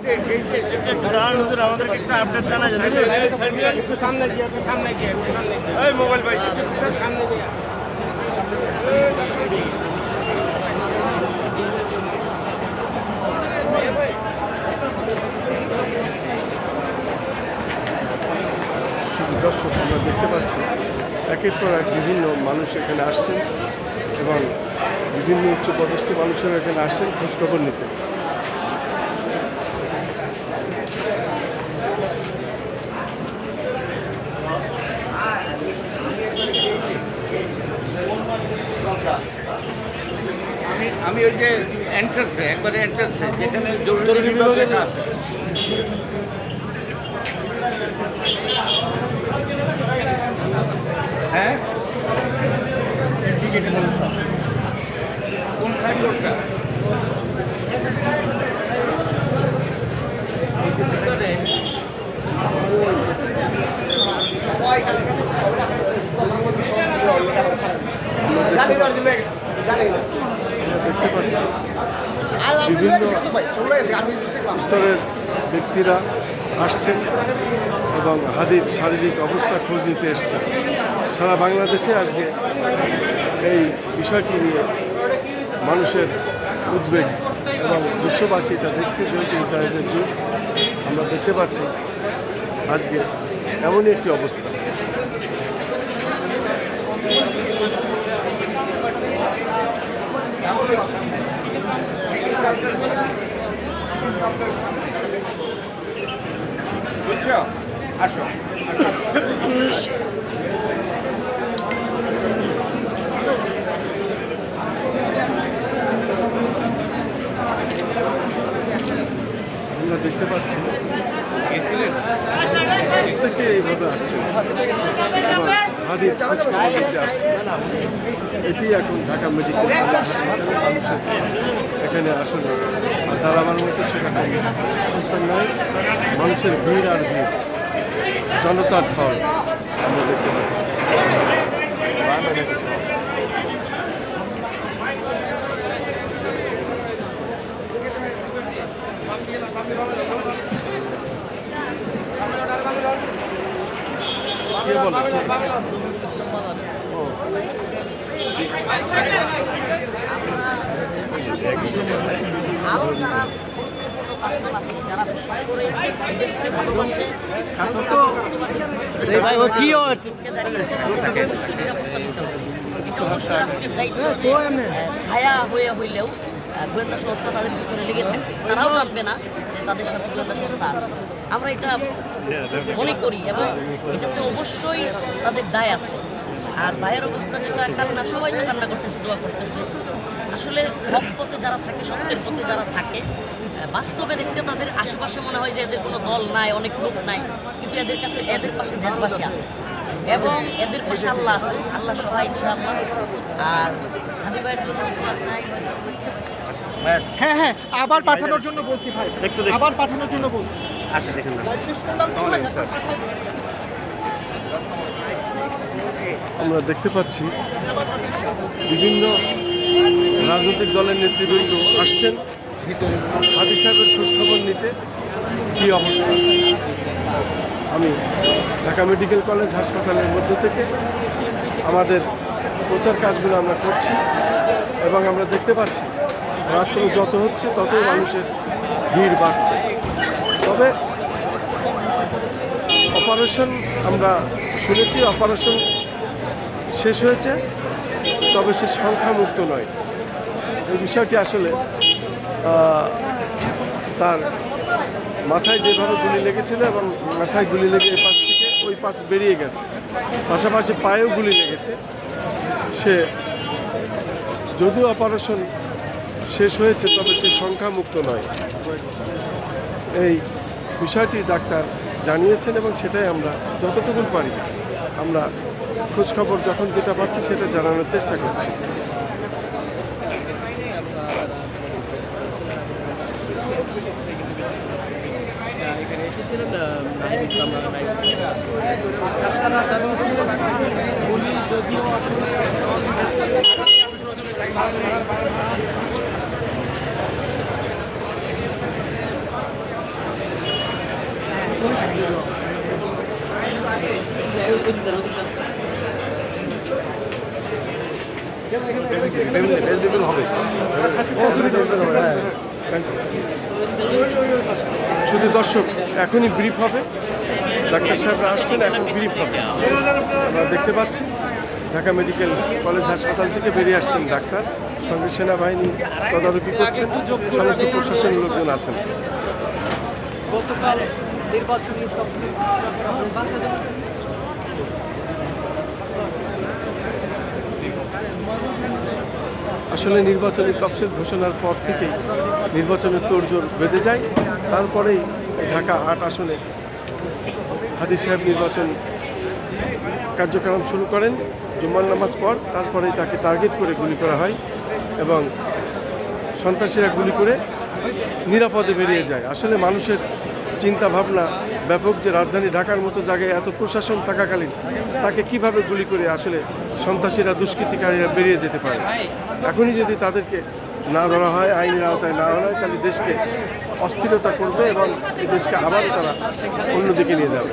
আমাদেরকে একটা আপডেট জানা যাবে একটু সামনে গিয়ে মোবাইল ভাই সামনে গিয়ে দর্শক আমরা দেখতে পাচ্ছি একের পর এক বিভিন্ন মানুষ এখানে আসছেন এবং বিভিন্ন উচ্চপদস্থ মানুষেরা এখানে আসছেন খোঁজখবর নিতে। আমি ওই যে এন্ট্রান্সে একবারে এন্ট্রান্সে যেখানে জরুরি বিভাগের আছে হ্যাঁ কোন সাইড লোকটা দেখতে পাচ্ছি বিভিন্ন স্তরের ব্যক্তিরা আসছেন এবং হাদির শারীরিক অবস্থা খোঁজ নিতে এসছেন। সারা বাংলাদেশে আজকে এই বিষয়টি নিয়ে মানুষের উদ্বেগ এবং বিশ্ববাসী এটা দেখছে, যেহেতু ইন্টারনেটের যুগ আমরা দেখতে পাচ্ছি আজকে এমনই একটি অবস্থা। বুঝছো আসো আমরা দেখতে পাচ্ছি প্রত্যেকে এইভাবে আসছেন এবং হাদির খোঁজখবর নিতে আসছেন। এটি এখন ঢাকা মেডিকেল কলেজ হাসপাতালে মানুষের এখানে আসলে দাঁড়াবার মতো সেখানে অবস্থান নয়। মানুষের ভিড় আর ভিড়, জনতার ঢল আমরা দেখতে পাচ্ছি। কে বলে? ছায়া হয়ে হইলেও গোয়েন্দা সংস্থা তাদের পিছনে লেগে থাকে, তারাও জানবে না যে তাদের সাথে গোয়েন্দা সংস্থা আছে। আমরা এটা মনে করি এবং এটাতে অবশ্যই তাদের দায় আছে। আর ভাইয়ের অবস্থা যেটা কান্না, সবাই তো কান্না করতেছে, দোয়া করতেছে। আসলে হক পথে যারা থাকে, সত্যের পথে যারা থাকে, বাস্তবে দেখতে তাদের আশেপাশে মনে হয় যে এদের কোনো দল নাই, অনেক লোক নাই, কিন্তু এদের কাছে এদের পাশে দেশবাসী আছে এবং এদের পাশে আল্লাহ আছে। আল্লাহ সহায় ইনশাআল্লাহ। আর হাদি ভাইয়ের জন্য দোয়া চাই। হ্যাঁ হ্যাঁ, আবার পাঠানোর জন্য বলছি ভাই, আবার পাঠানোর জন্য বলছি। আচ্ছা দেখেন না আমরা দেখতে পাচ্ছি বিভিন্ন রাজনৈতিক দলের নেতৃবৃন্দ আসছেন হাদি সাহেবের খোঁজখবর নিতে। কী অবস্থা, আমি ঢাকা মেডিকেল কলেজ হাসপাতালের মধ্য থেকে আমাদের প্রচার কাজগুলো আমরা করছি এবং আমরা দেখতে পাচ্ছি রাত্র যত হচ্ছে ততই মানুষের ভিড় বাড়ছে। তবে অপারেশন আমরা শুনেছি, অপারেশন শেষ হয়েছে, তবে সে সংখ্যামুক্ত নয়। এই বিষয়টি আসলে তার মাথায় যেভাবে গুলি লেগেছিল এবং মাথায় গুলি লেগে এই পাশ থেকে ওই পাশ বেরিয়ে গেছে, পাশাপাশি পায়েও গুলি লেগেছে। সে যদিও অপারেশন শেষ হয়েছে, তবে সে সংখ্যামুক্ত নয়। এই বিষয়টি ডাক্তার জানিয়েছেন এবং সেটাই আমরা যতটুকু পারি আমরা খোঁজখবর যখন যেটা পাচ্ছি সেটা জানানোর চেষ্টা করছি। এখানে এসেছিলেন নাহিদ ইসলাম উনি যদিও আসলে শুধু দর্শক এখনই ব্রিফ হবে, ডাক্তার সাহেবরা আসছেন, এখন ব্রিফ হবে। আমরা দেখতে পাচ্ছি ঢাকা মেডিকেল কলেজ হাসপাতাল থেকে বেরিয়ে আসছেন ডাক্তার, সঙ্গে সেনাবাহিনী তদারকি করছেন, সমস্ত প্রশাসনের লোকজন আছেন। গতকাল নির্বাচনী তফসিল আসলে নির্বাচনী তফসিল ঘোষণার পর থেকেই নির্বাচনের তোড়জোড় বেঁধে যায়। তারপরেই ঢাকা ৮ আসনে হাদি সাহেব নির্বাচন কার্যক্রম শুরু করেন জুম্মার নামাজ পর। তারপরেই তাকে টার্গেট করে গুলি করা হয় এবং সন্ত্রাসীরা গুলি করে নিরাপদে বেরিয়ে যায়। আসলে মানুষের চিন্তা ভাবনা ব্যাপক যে রাজধানী ঢাকার মতো জায়গায় এত প্রশাসন থাকাকালীন তাকে কিভাবে গুলি করে আসলে সন্ত্রাসীরা দুষ্কৃতিকারীরা বেরিয়ে যেতে পারে। এখনই যদি তাদেরকে না ধরা হয়, আইনের আওতায় না আনা হয়, তাহলে দেশকে অস্থিরতা করবে এবং এই দেশকে আবারও তারা অন্যদিকে নিয়ে যাবে।